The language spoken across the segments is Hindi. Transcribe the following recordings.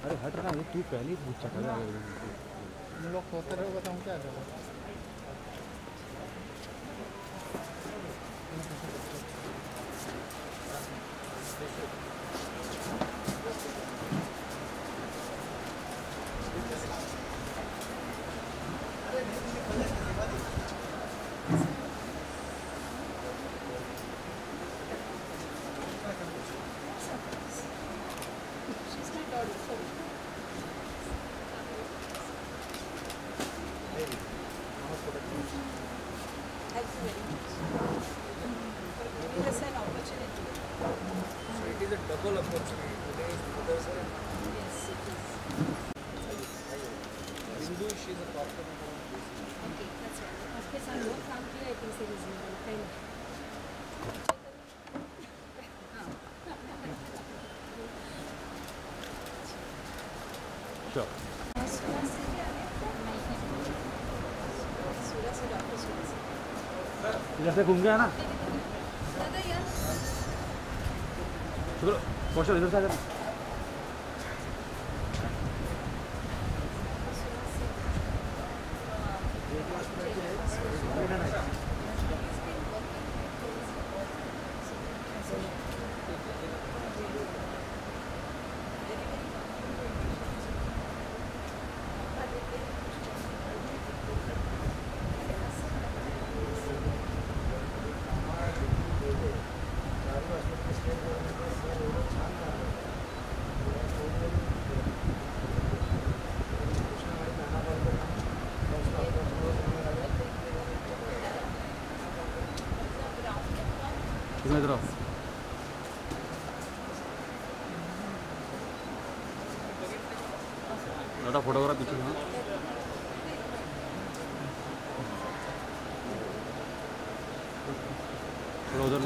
अरे हट रहा है तू, पहले ही पूछ चका था। तुम लोग सोते रहोगे तो हम क्या करें? Double opportunity. Today is Mother's Day. Yes, it is. Hindu, she is a doctor. Okay, that's right. आपके साथ बहुत काम किया है तीसरे रीजन में पहले. Sure. सूरज से डॉक्टर सूरज से. इधर से घूम गया ना? दादा यार. चलो, कौशल इधर से आ जाना. इधर आओ. दादा फोटोग्राफ पीछे ना. थोड़ा उधर.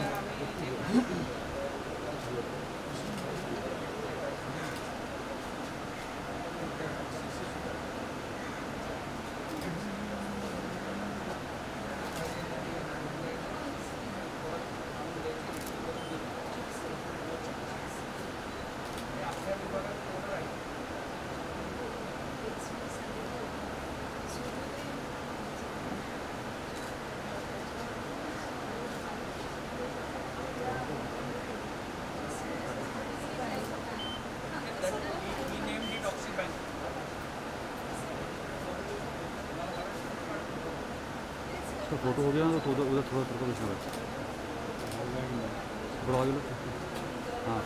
फोटो हो गया ना तो उधर थोड़ा थोड़ा पीछे थोड़ा आगे लो. हाँ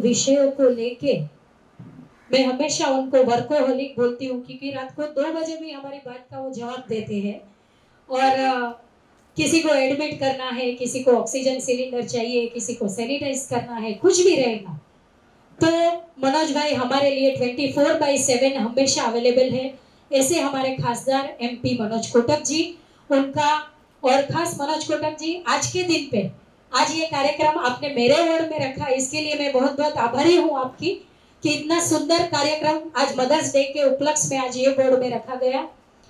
विषयों को लेके मैं हमेशा उनको वर्कोहोलिक बोलती हूँ, क्योंकि रात को 2 बजे भी हमारी बात का वो जवाब देते हैं। और किसी को एडमिट करना है, किसी को ऑक्सीजन सिलेंडर चाहिए, किसी को सैनिटाइज करना है, कुछ भी रहेगा तो मनोज भाई हमारे लिए 24/7 हमेशा अवेलेबल है। ऐसे हमारे खासदार MP मनोज कोटक जी, उनका और खास मनोज कोटक जी आज के दिन पे आज ये कार्यक्रम आपने मेरे वार्ड में रखा, इसके लिए मैं बहुत बहुत आभारी हूँ आपकी कि इतना सुंदर कार्यक्रम आज मदर्स डे के उपलक्ष्य में आज ये वार्ड में रखा गया।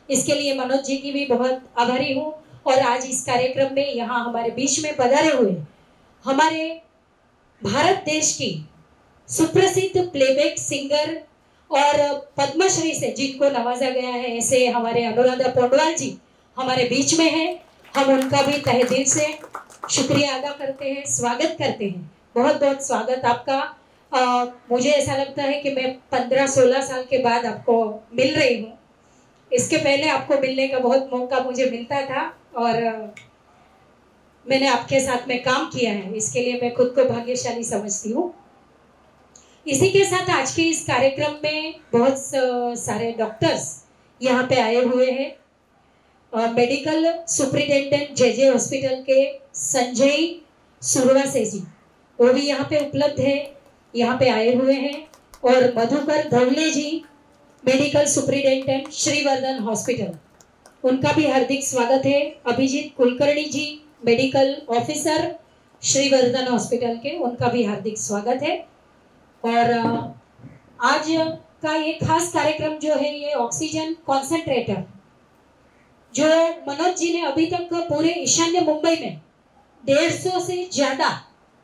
इसके लिए मनोज जी की भी बहुत आभारी हूँ। और आज इस कार्यक्रम में यहाँ हमारे बीच में पधारे हुए हमारे भारत देश की सुप्रसिद्ध प्लेबैक सिंगर और पद्मश्री से जिनको नवाजा गया है ऐसे हमारे अनुराधा पौडवाल जी हमारे बीच में है। हम उनका भी तहे दिल से शुक्रिया अदा करते हैं, स्वागत करते हैं। बहुत बहुत स्वागत आपका। मुझे ऐसा लगता है कि मैं 15-16 साल के बाद आपको मिल रही हूँ। इसके पहले आपको मिलने का बहुत मौका मुझे मिलता था और मैंने आपके साथ में काम किया है, इसके लिए मैं खुद को भाग्यशाली समझती हूँ। इसी के साथ आज के इस कार्यक्रम में बहुत सारे डॉक्टर्स यहाँ पे आए हुए हैं। मेडिकल सुपरिटेंडेंट JJ हॉस्पिटल के संजय सुरवासे जी वो भी यहाँ पे उपलब्ध है, यहाँ पे आए हुए हैं। और मधुकर धवले जी मेडिकल सुपरिटेंडेंट श्रीवर्धन हॉस्पिटल, उनका भी हार्दिक स्वागत है। अभिजीत कुलकर्णी जी मेडिकल ऑफिसर श्रीवर्धन हॉस्पिटल के, उनका भी हार्दिक स्वागत है। और आज का ये खास कार्यक्रम जो है ये ऑक्सीजन कॉन्सेंट्रेटर जो मनोज जी ने अभी तक पूरे ईशान्य मुंबई में 150 से ज्यादा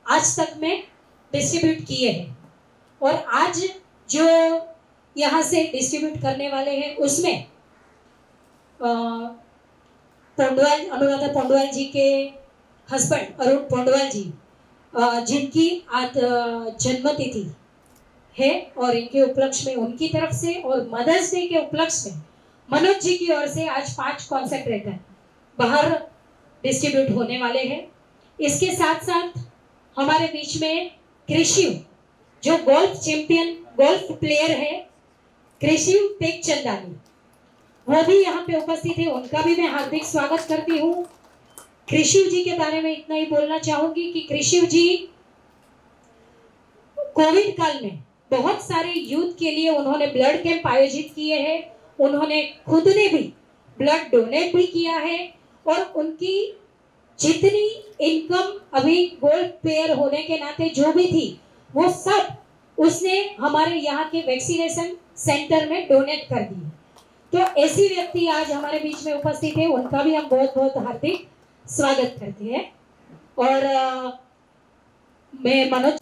आज तक में डिस्ट्रीब्यूट किए हैं। और आज जो यहाँ से डिस्ट्रीब्यूट करने वाले हैं उसमें पोंडवाल अनुराधा पोंडवाल जी के हस्बैंड अरुण पोंडवाल जी जिनकी आज जन्मतिथि है और इनके उपलक्ष्य में उनकी तरफ से और मदर्स डे के उपलक्ष्य में मनोज जी की ओर से आज 5 कॉन्सेंट्रेटर बाहर डिस्ट्रीब्यूट होने वाले हैं। इसके साथ साथ हमारे बीच में कृषि जो गोल्फ चैंपियन गोल्फ प्लेयर है कृषि टेकचंदानी, वो भी यहाँ पे उपस्थित है, उनका भी मैं हार्दिक स्वागत करती हूँ। कृषि जी के बारे में इतना ही बोलना चाहूंगी कि कृषि जी कोविड काल में बहुत सारे यूथ के लिए उन्होंने ब्लड कैंप आयोजित किए हैं, उन्होंने खुद ने भी ब्लड डोनेट भी किया है और उनकी जितनी इनकम अभी गोल्ड प्लेयर होने के नाते जो भी थी वो सब उसने हमारे यहाँ के वैक्सीनेशन सेंटर में डोनेट कर दी। तो ऐसी व्यक्ति आज हमारे बीच में उपस्थित है, उनका भी हम बहुत बहुत हार्दिक स्वागत करते हैं। और मैं मनोज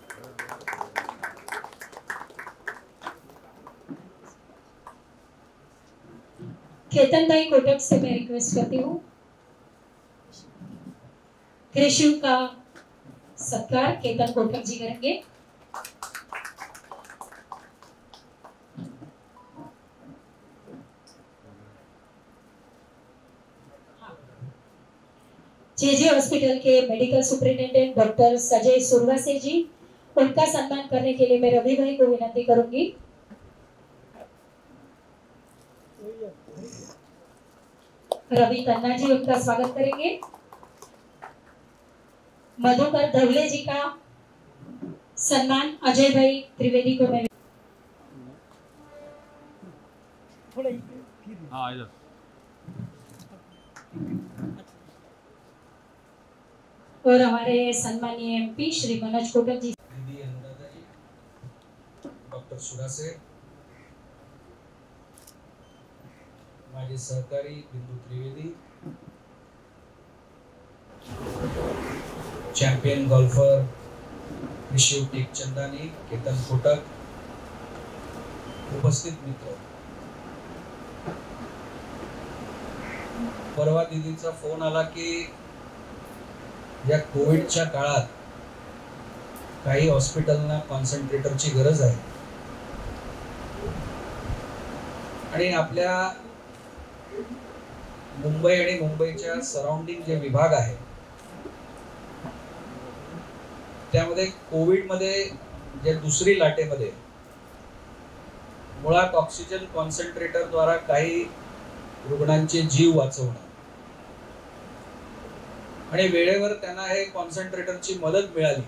केतन भाई कोटक से मैं रिक्वेस्ट करती हूँ कृषि का सत्कार केतन कोटक जी करेंगे। JJ हॉस्पिटल के मेडिकल सुपरिटेंडेंट डॉक्टर संजय सुरवासे जी, उनका सम्मान करने के लिए मैं रवि भाई को विनती करूंगी। रवि तन्ना जी उनका स्वागत करेंगे। मधुकर धवले जी का सम्मान अजय भाई त्रिवेदी को मैं और हमारे सम्मानीय MP श्री मनोज कोटक जी, दीदी अनुराधा जी, डॉक्टर सुरासे, माझे सहकारी बिंदू त्रिवेदी, चैंपियन गोल्फर ऋषिव टेकचंदानी, केतन कोटक, उपस्थित मित्र, परवा दीदींचा फोन आला की या कोविडच्या काळात काही हॉस्पिटलना कॉन्सन्ट्रेटरची गरज आहे आणि आपल्या मुंबई आणि मुंबईच्या सराउंडिंग जे विभाग आहे त्यामध्ये कोविड मध्ये जे दुसरी लाटेमध्ये मुळात ऑक्सिजन कॉन्सन्ट्रेटर द्वारा काही रुग्णांचे जीव वाचवणं आणि वेळेवर त्यांना हे कॉन्सन्ट्रेटरची मदत मिळाली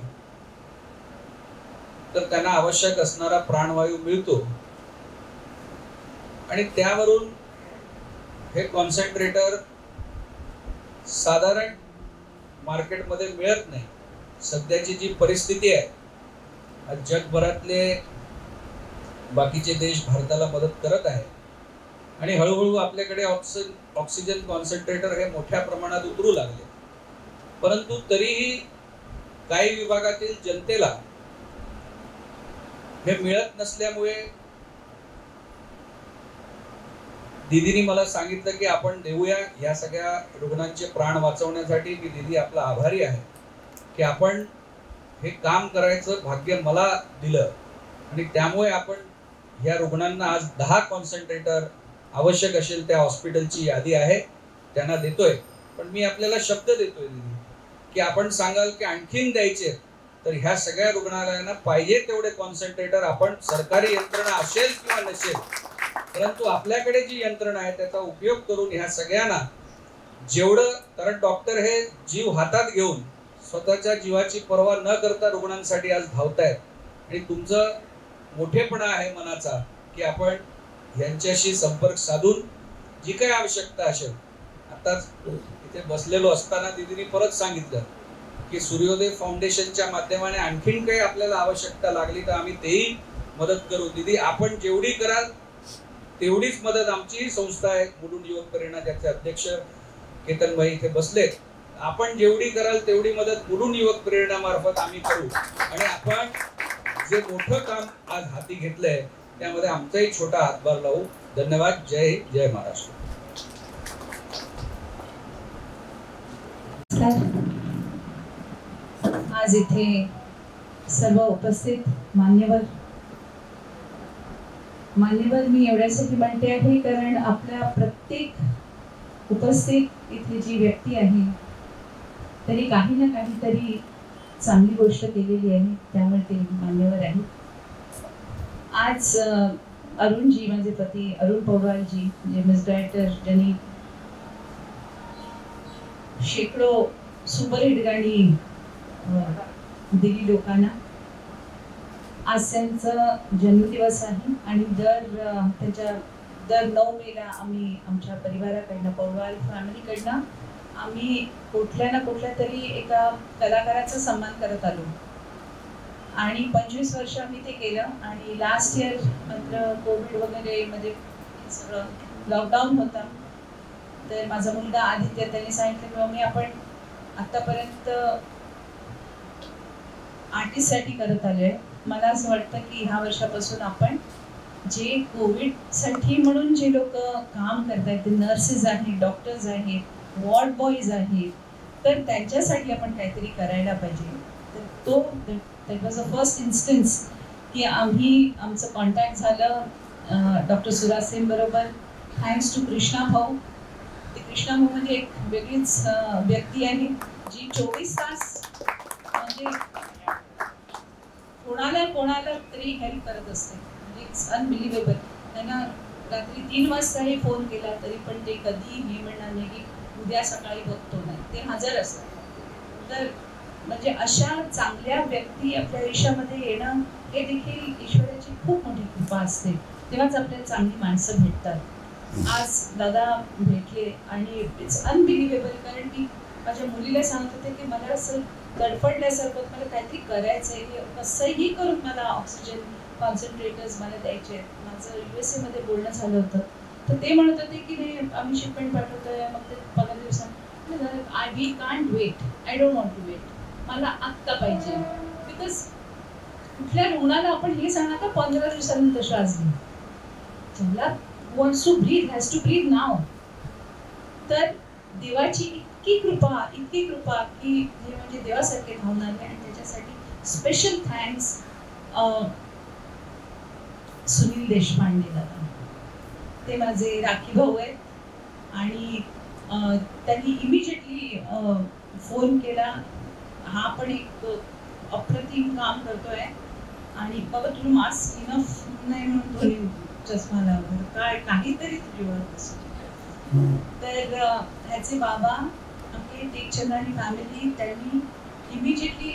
तर त्यांना आवश्यक असणारा प्राणवायू मिळतो आणि त्यावरून हे कॉन्सन्ट्रेटर साधारण मार्केटमध्ये मिळत नाही. सध्याची जी परिस्थिती आहे, आज जगभरातले बाकीचे देश भारताला मदत करत आहे आणि हळूहळू आपल्याकडे ऑक्सिजन कॉन्सन्ट्रेटर हे मोठ्या प्रमाणात उतरू लागले. परंतु तरीही काही विभागातील जनतेला हे मिळत नसल्यामुळे दीदीने मला सांगितलं की आपण देऊया या सगळ्या रुग्णांचे प्राण वाचवण्यासाठी. मी दीदी आपला आभारी आहे की आपण हे काम करायचं भाग्य मला दिलं आणि त्यामुळे आपण या रुग्णांना आज 10 कॉन्सन्ट्रेटर आवश्यक असेल त्या हॉस्पिटलची यादी आहे त्यांना देतोय. पण मी आपल्याला शब्द देतोय दीदी की आपण सांगाल की आणखीन द्यायचे तर ह्या सगळ्या रुग्णालयांना पाहिजे तेवढे कॉन्सन्ट्रेटर आपण, सरकारी यंत्रणा असेल किंवा नसेल, परंतु आपल्याकडे जी यंत्रणा आहे त्याचा उपयोग करून ह्या सगळ्यांना जेवढं, कारण डॉक्टर हे जीव हातात घेऊन स्वतःच्या जीवाची पर्वा न करता रुग्णांसाठी आज धावतायत आणि तुमचं मोठेपणा आहे मनाचा की आपण यांच्याशी संपर्क साधून जी काही आवश्यकता असेल. आताच इथे बसलेलो असताना दीदीने परत सांगितलं की सूर्योदय फाउंडेशनच्या माध्यमाने आणखीन काही आपल्याला आवश्यकता लागली तर आम्ही तेही मदत करू. दीदी आपण जेवढी कराल तेवढीच मदत आमची संस्था आहे मुलुंड युवक प्रेरणा, ज्याचे अध्यक्ष केतन भाई इथे बसलेत. आपण जेवढी कराल तेवढी मदत मुलुंड युवक प्रेरणा मार्फत आम्ही करू आणि आपण जे मोठं काम आज हाती घेतलंय त्यामध्ये आमचाही छोटा हातभार लावू. धन्यवाद. जय हिंद, जय महाराष्ट्र. आज इथे सर्व उपस्थित मान्यवर मी एवढ्यासाठी म्हणते आहे कारण आपल्या प्रत्येक उपस्थित इथे जी व्यक्ती आहे तरी काही ना काहीतरी चांगली गोष्ट केलेली आहे, त्यामुळे ते मान्यवर आहे. आज अरुणजी, माझे पती अरुण पौडवालजी, जे मिस डायरेक्टर, ज्यांनी शेकडो सुपरहिट गाणी दिली लोकांना, आज त्यांचा जन्मदिवस आहे आणि दर 9 मेला आम्ही आमच्या परिवाराकडनं, पौडवाल फॅमिलीकडनं आम्ही कुठल्या ना कुठल्या तरी एका कलाकाराचा सन्मान करत आलो आणि 25 वर्ष आम्ही ते केलं. आणि लास्ट इयर मात्र कोविड वगैरे मध्ये सगळं लॉकडाऊन होता, तर माझा मुलगा आदित्य त्यांनी सांगितलं की मम्मी आपण आतापर्यंत आर्टिस्टसाठी करत आलोय, मला असं वाटतं की ह्या वर्षापासून आपण जे कोविडसाठी म्हणून जे लोक काम करतायत, ते नर्सेस आहेत, डॉक्टर्स आहेत, वॉर्ड बॉईज आहेत, तर त्यांच्यासाठी आपण काहीतरी करायला पाहिजे. तर that was a first instance की आमचं कॉन्टॅक्ट झालं डॉक्टर सुराज सेन बरोबर, थँक्स टू कृष्णा भाऊ. ते कृष्णा भाऊ म्हणजे एक वेगळीच व्यक्ती आहे जी 24 तास म्हणजे कोणाला तरी हेल्प करत असते. म्हणजे इट्स अनबिलिव्हेबल. त्यांना रात्री 3 वाजता हे फोन केला तरी पण ते कधी हे म्हणणार नाही की उद्या सकाळी बघतो, नाही, ते हजर असतात. तर म्हणजे अशा चांगल्या व्यक्ती आपल्या आयुष्यामध्ये येणं हे देखील ईश्वराची खूप मोठी कृपा असते, तेव्हाच आपल्याला चांगली माणसं भेटतात. आज दादा भेटले आणि इट्स अनबिलिव्हेबल. कारण मी माझ्या मुलीला सांगत होते की मला असं तडफडल्यासारखं, मला काहीतरी करायचं आहे, कसंही करून मला ऑक्सिजन कॉन्सन्ट्रेटर्स मला द्यायचे आहेत. माझं USA मध्ये बोलणं झालं होतं, तर ते म्हणत होते की नाही आम्ही शिपमेंट पाठवतोय, मग ते 15 दिवसांनी. We can't wait, I don't want to wait, मला आत्ता पाहिजे. बिकॉज कुठल्या रुग्णाला आपण हे सांगा का 15 दिवसानंतर श्वास घे, ज्याला wants to breathe has to breathe now. तर देवाची इतकी कृपा की हे म्हणजे देवासारखे धावणारे. आणि त्याच्यासाठी स्पेशल थँक्स सुनील देशपांडे दादा, ते माझे राखी भाऊ आहेत आणि त्यांनी इमिजिएटली फोन केला, हा पण एक अप्रतिम काम करतोय आणि बाबा तुला मास्क इनफ नाही म्हणून थोडी चष्मा लावला, काय काहीतरी तुझी ओळख असतो. तर ह्याचे बाबा आपले आहेत एक चंदानी फॅमिली, त्यांनी इमिजिएटली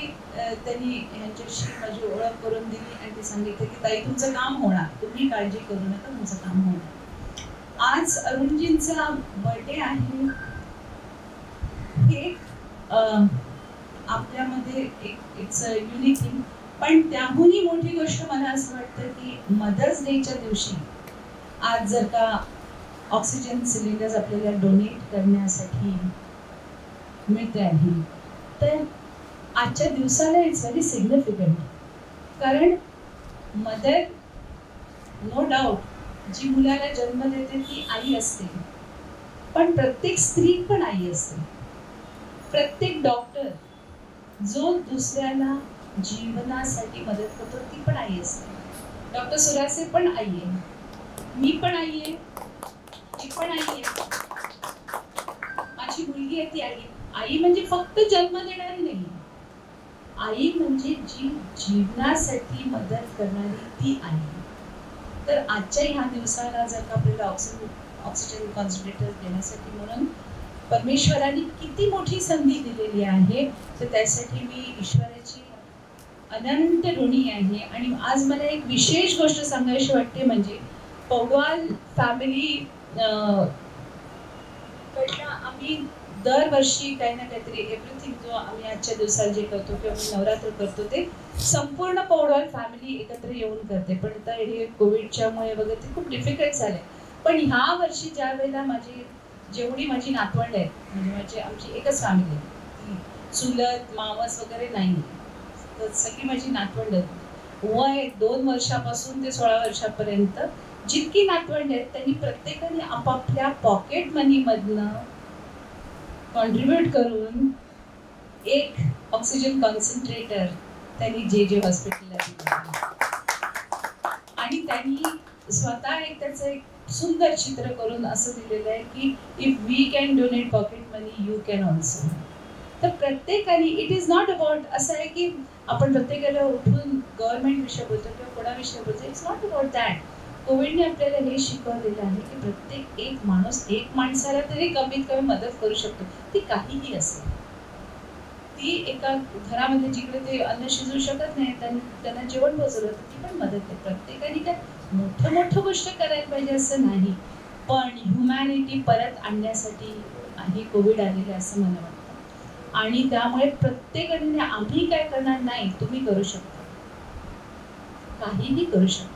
त्यांनी ह्यांच्याशी माझी ओळख करून दिली आणि ते सांगितलं की ताई तुमचं काम होणार, तुम्ही काळजी करू नका, तुमचं काम होणार. आज अरुणजींचा बर्थडे आहे. हे आपल्यामध्ये एक इट्स अ युनिक थिंग. पण त्याहूनही मोठी गोष्ट मला असं वाटतं की मदर्स डेच्या दिवशी आज जर का ऑक्सिजन सिलेंडर्स आपल्याला डोनेट करण्यासाठी मिळते आहे, तर आजच्या दिवसाला इट्स व्हेरी सिग्निफिकंट. कारण मदर नो डाऊट जी मुलाला जन्म देते ती आई असते, पण प्रत्येक स्त्री पण आई असते. प्रत्येक डॉक्टर जो दुसऱ्याला जीवनासाठी मदत करतो ती पण आई असते. डॉक्टर सुरासे पण आई आहे, मी पण आई आहे, ती पण आई आहे, माझी मुलगी आहे ती आई. आई म्हणजे फक्त जन्म देणारी नाही, आई म्हणजे जी जीवनासाठी मदत करणारी ती आई. तर आजच्या ह्या दिवसाला जर का आपल्याला ऑक्सिजन कॉन्सन्ट्रेटर देण्यासाठी म्हणून परमेश्वराने किती मोठी संधी दिलेली आहे, तर त्यासाठी मी ईश्वराची अनंत ऋणी आहे. आणि आज मला एक विशेष गोष्ट सांगायची वाटते, म्हणजे पौडवाल फॅमिली कडनं आम्ही दरवर्षी काही ना काहीतरी एव्हरीथिंग जो आम्ही आजच्या दिवसाला जे करतो किंवा नवरात्र करतो ते संपूर्ण पौडवाल फॅमिली एकत्र येऊन करते. पण आता हे कोविडच्यामुळे वगैरे ते खूप डिफिकल्ट झाले. पण ह्या वर्षी ज्या वेळेला जेवढी माझी नातवंड आहेत, म्हणजे आमची एकच फॅमिली आहे, चुलत मावस वगैरे नाही, तर सगळी माझी नातवंड आहेत. वय 2 वर्षापासून ते 16 वर्षापर्यंत जितकी नातवंड आहेत त्यांनी प्रत्येकाने आपापल्या पॉकेट मनी मधनं कॉन्ट्रीब्यूट करून एक ऑक्सिजन कॉन्सन्ट्रेटर त्यांनी जे हॉस्पिटलला दिलं. आणि त्यांनी स्वतः त्याचं एक सुंदर चित्र करून असं दिलेलं आहे की if we can donate pocket money you can also. तर प्रत्येकाने इट इज नॉट अबाउट असं आहे की आपण प्रत्येकाला उठून गव्हर्नमेंट विषय बोलतो किंवा कोणाविषयी बोलतो. It's not about that. कोविडने आपल्याला हे शिकवलेलं आहे की प्रत्येक एक माणूस एक माणसाला तरी कमीत कमी मदत करू शकतो, ती काहीही असेल. ती एका घरामध्ये जिकडे ते अन्न शिजू शकत नाही त्यांना जेवण पोचवलं तर ती पण मदत आहे. प्रत्येकाने काय मोठं गोष्ट करायला पाहिजे असं नाही, पण ह्युमॅनिटी परत आणण्यासाठी हे कोविड आलेले असं मला वाटतं. आणि त्यामुळे प्रत्येकाने आम्ही काय करणार नाही, तुम्ही करू शकता, काहीही करू शकता.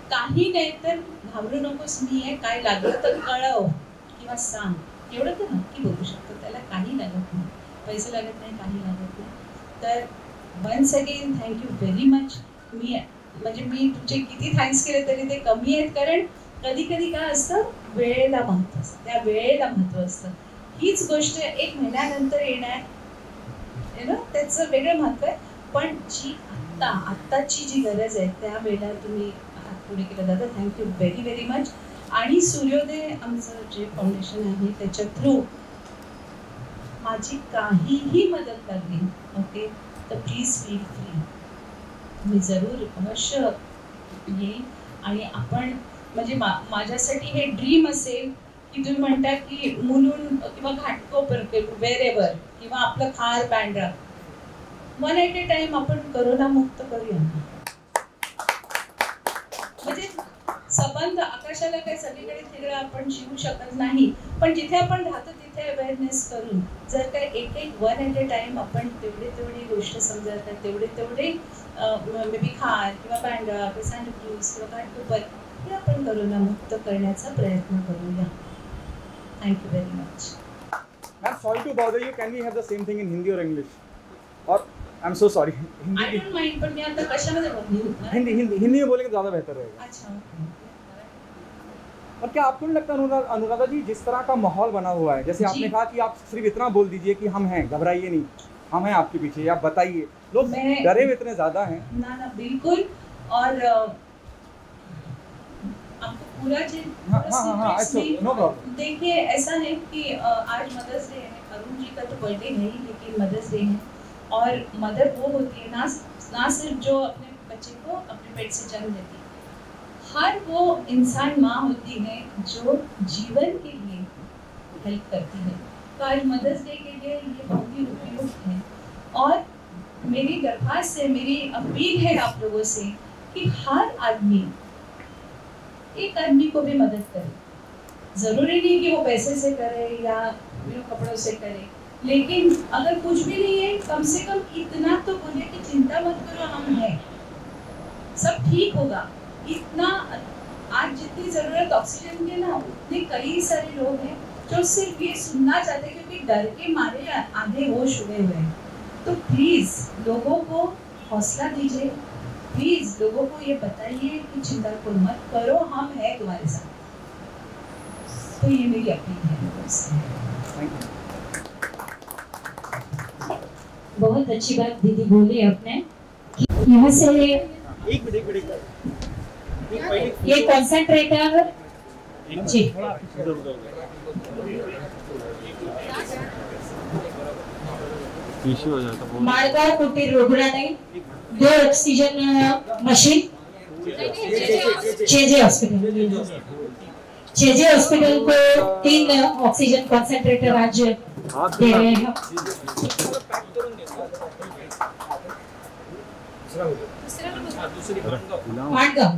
काही नाही तर घाबरू नकोस, मी आहे, काय लागलं तर कळव किंवा सांग, एवढं तर नक्की बोलू शकतो. त्याला काही लागत नाही, पैसे लागत नाही, काही लागत नाही. तर once again thank you very much. मी तुमचे किती थँक्स केले तरी ते कमी आहेत. कारण कधी कधी काय असतं, वेळेला महत्व असतं, त्या वेळेला महत्व असतं. हीच गोष्ट 1 महिन्यानंतर येणार त्याचं वेगळं महत्व आहे. पण जी आत्ताची जी गरज आहे त्यावेळेला तुम्ही हात पुढे केला. दादा थँक्यू व्हेरी व्हेरी मच. आणि सूर्योदय आमचं जे फाउंडेशन आहे त्याच्या थ्रू माझी काहीही मदत लागली ओके तर प्लीज फील फ्री, मी जरूर अवश्य येईल. आणि आपण म्हणजे माझ्यासाठी हे ड्रीम असेल की तुम्ही म्हणता की मुलून किंवा घाटकोपर वेर एव्हर किंवा आपलं खार बँड्रा 1 at a टाइम आपण करोना मुक्त करूया. म्हणजे संबंध आकाशाला काही सगळीकडे तिकडे आपण शिवू शकत नाही, पण जिथे आपण राहतो तिथे अवेअरनेस करून जर काय एक 1 at a टाइम आपण तेवढी गोष्ट समजत तेवढे मे बी खार किंवा बँड्रा किंवा सँडफ्लूज किंवा घाटकोपर हे आपण करोना मुक्त करण्याचा प्रयत्न करूया. Thank you very much. Ma'am, sorry to bother you. Can we have the same thing in Hindi or English? Or I'm so sorry. I don't mind, पण मी आता कशामध्ये बोलू? हिंदी में बोलेंगे ज़्यादा बेहतर रहेगा. अच्छा. और क्या आपको नहीं लगता अनुराधा जी, जिस तरह का माहौल बना हुआ है, जैसे आपने कहा कि आप सिर्फ इतना बोल दीजिए कि हम हैं, घबराइए नहीं, हम हैं आपके पीछे, आप बताइए, लोग डरे हुए इतने ज़्यादा हैं. ना बिल्कुल. और आपको पूरा नो प्रॉब्लम. देखिए ऐसा है कि आज मदर्स डे है, अरुण जी का तो बर्थडे नहीं लेकिन मदर्स डे है. और मदर वो होती है ना सिर्फ जो अपने बच्चे को अपने पेट से जन्म देती है, हर वो इंसान माँ होती है जो जीवन के लिए हेल्प करती है. तो आज मदर्स डे के लिए ये बहुत ही उपयुक्त है। और मेरी दरख्वास्त है, मेरी अपील है आप लोगों से कि हर आदमी एक आदमी को भी मदद करे। जरूरी नहीं कि वो पैसे से करे या कपड़ों से करे, लेकिन अगर कुछ भी नहीं है कम से कम इतना तो बोले कि चिंता मत करो, हम हैं, सब ठीक होगा। इतना आज जितनी जरूरत ऑक्सीजन की ना, उतने कई सारे लोग हैं जो सिर्फ ये सुनना चाहते हैं क्योंकि डर के मारे आधे होश उड़े हुए हैं। तो प्लीज लोगों को हौसला दीजिए, प्लीज लोगों को ये बताइए कि चिंता को मत करो, हम हैं तुम्हारे साथ। तो ये मेरी अपील है लोगों से। बहुत अच्छी बात दीदी बोली आपने। यहाँ से ये कॉन्सेंट्रेटर जी माळगाव कुटीर रुग्णालय 2 ऑक्सीजन मशीन, जेजे हॉस्पिटल को 3 ऑक्सीजन कॉन्सेंट्रेटर आज दे रहे हैं। माणगाव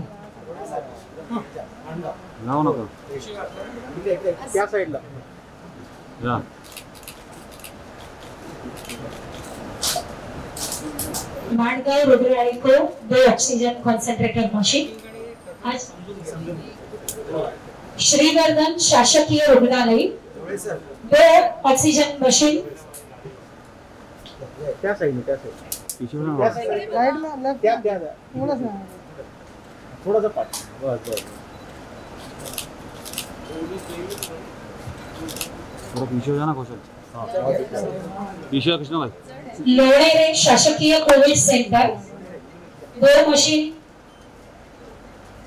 क्या साइडला माणगाव रुग्णालय को 2 ऑक्सीजन कॉन्सेंट्रेटर मशीन आज। श्रीवर्धन शासकीय रुग्णालय 2 ऑक्सीजन मशीन। क्या साइड में, क्या साइड राइट में, लेफ्ट क्या थोड़ा सा पास, बस थोड़ा पीछे हो जाना कौशल। पीछे कृष्णा भाई। लोणेरे शासकीय Covid centre 2 machine.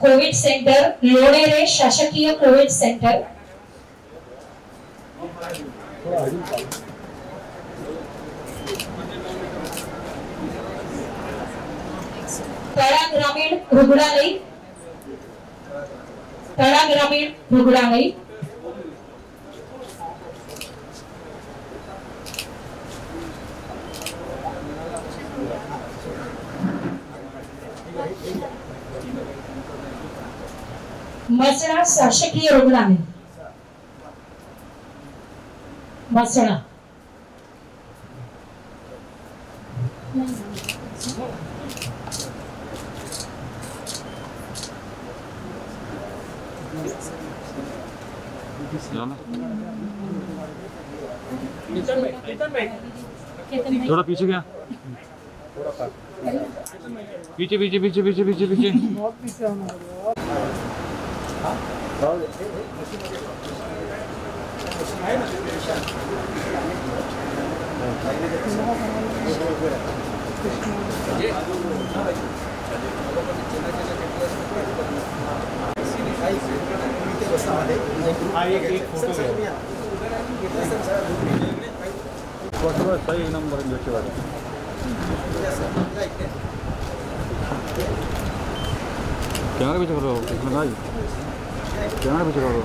Covid centre Lonere शासकीय कोविड सेंटर। तळा ग्रामीण रुग्णालय, तळा ग्रामीण रुग्णालय। मसळा शासकीय रुग्णालय, मसळा। थोड़ा पीछे गया, पीछे पीछे पीछे पीछे पीछे पीछे बहुत पीछे होना सही नंबर कैमरा पीछे करो भाई, कैमरा पीछे करो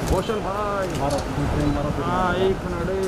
कौशल भाई। हाँ एक मिनट ये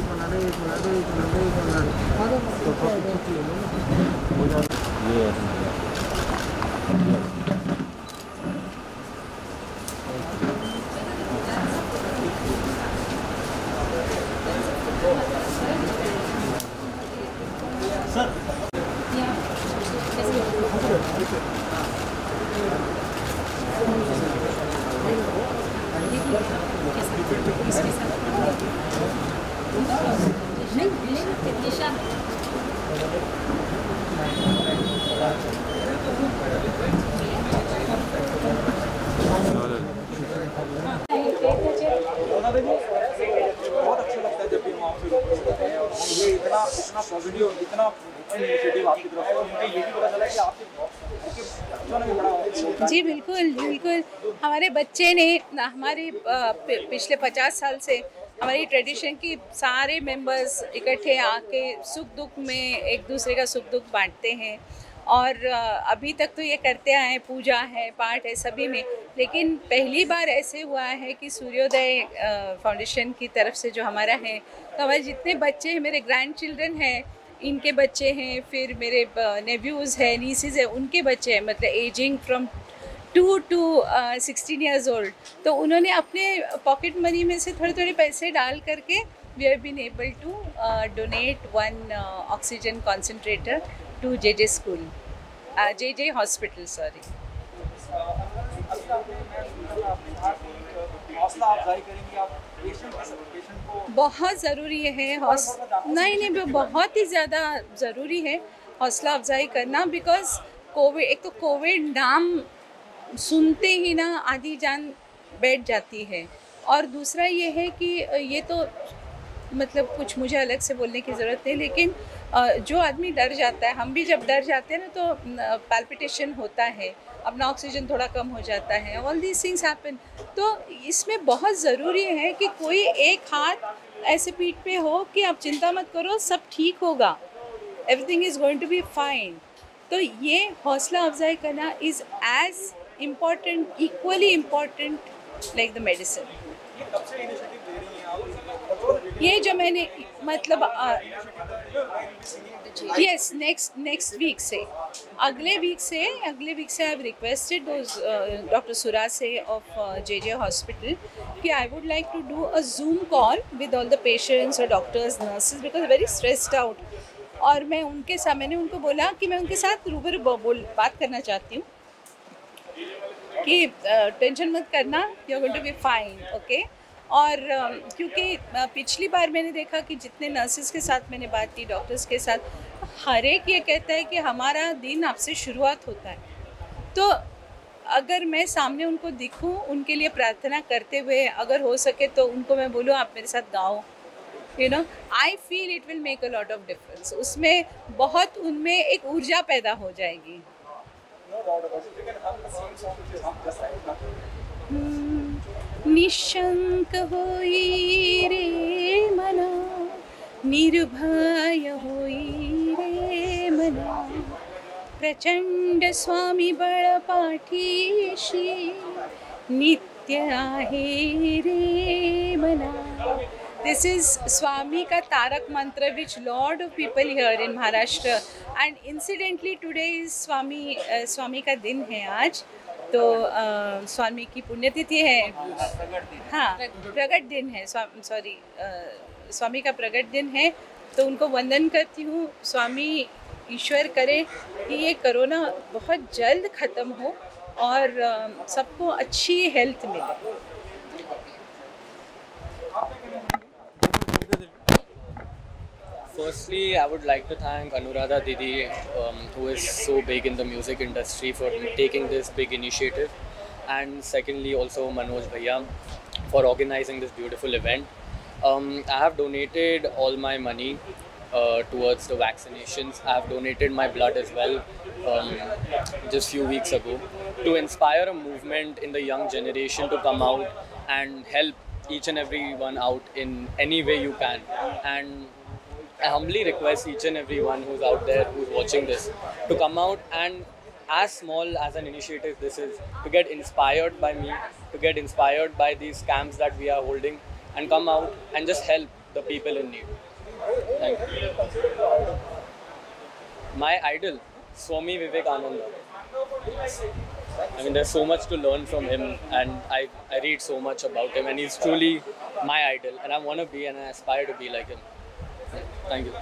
बहुत अच्छा लगता है जब भी हम आपसे रूबरू होते हैं और मुझे इतना पॉजिटिव, इतना इनिशिएटिव आपकी तरफ से, और मुझे ये भी पता चला कि आपके बच्चों ने भी बड़ा। जी बिल्कुल बिल्कुल, हमारे बच्चे ने हमारे पिछले 50 साल से हमारी ट्रेडिशन की सारे मेंबर्स इकट्ठे आके सुख दुख में एक दूसरे का सुख दुख बांटते हैं, और अभी तक तो ये करते आए हैं, पूजा है, पाठ है, सभी में। लेकिन पहली बार ऐसे हुआ है कि सूर्योदय फाउंडेशन की तरफ से जो हमारा है, तो हमारे जितने बच्चे हैं, मेरे ग्रैंड चिल्ड्रन हैं, इनके बच्चे हैं, फिर मेरे नेव्यूज़ हैं, नीसेज हैं, उनके बच्चे हैं, मतलब ageing from 2 to 16 years old, तो उन्होंने अपने पॉकेट मनी में से थोड़े थोड़े पैसे डाल करके we have been able to donate 1 oxygen concentrator to JJ school, JJ hospital, sorry. बहुत ज़रूरी है नहीं, बहुत ही ज़्यादा ज़रूरी है हौसला अफजाई करना, बिकॉज कोविड, एक तो कोविड नाम सुनते ही ना आधी जान बैठ जाती है, और दूसरा ये है कि ये तो मतलब कुछ मुझे अलग से बोलने की ज़रूरत नहीं, लेकिन जो आदमी डर जाता है, हम भी जब डर जाते हैं ना तो पैल्पिटेशन होता है, अपना ऑक्सीजन थोड़ा कम हो जाता है, ऑल दीज थिंग्स हैपन। तो इसमें बहुत ज़रूरी है कि कोई एक हाथ ऐसे पीठ पे हो कि आप चिंता मत करो, सब ठीक होगा, everything is going to be fine. तो ये हौसला अफजाई करना is as important, equally important like the medicine. ये जो मैंने मतलब यस, नेक्स्ट वीक से, अगले वीक से आई हैव रिक्वेस्टेड डॉक्टर सुरा से ऑफ JJ हॉस्पिटल कि I would like to do a Zoom call with all the patients और doctors, nurses, because very stressed out. और मैं उनके साथ, मैंने उनको बोला कि मैं उनके साथ रूबरू बात करना चाहती हूँ कि टेंशन मत करना, you are going to be fine, okay. और क्योंकि पिछली बार मैंने देखा कि जितने नर्सेज के साथ मैंने बात की, डॉक्टर्स के साथ, हर एक ये कहता है कि हमारा दिन आपसे शुरुआत होता है। तो अगर मैं सामने उनको दिखूं, उनके लिए प्रार्थना करते हुए, अगर हो सके तो उनको मैं बोलूँ आप मेरे साथ गाओ, you know, I feel it will make a lot of difference. उसमें बहुत, उनमें एक ऊर्जा पैदा हो जाएगी। निशंक होई रे मना, निर्भय होई रे मना, प्रचंड स्वामी बळ पाठीशी, नित्य आहे रे मना। This is Swami का तारक मंत्र, which lot of people here in Maharashtra, and incidentally today is स्वामी का दिन है आज, तो स्वामी की पुण्यतिथि है, हाँ, प्रगट दिन है, सॉरी, स्वामी का प्रगट दिन है, तो उनको वंदन करती हूँ। स्वामी ईश्वर करे कि ये कोरोना बहुत जल्द ख़त्म हो और सबको अच्छी हेल्थ मिले। Firstly, I would like to thank Anuradha Didi, who is so big in the music industry, for taking this big initiative. And secondly, also Manoj Bhaiya for organizing this beautiful event. I have donated all my money towards the vaccinations. I have donated my blood as well just few weeks ago to inspire a movement in the young generation to come out and help each and every one out in any way you can. And I humbly request each and everyone who's out there, who's watching this, to come out and, as small as an initiative this is, to get inspired by me, to get inspired by these camps that we are holding, and come out and just help the people in need. Thank you. My idol, Swami Vivekananda. I mean, there's so much to learn from him, and I read so much about him, and he's truly my idol, and I want to be and I aspire to be like him. Thank you.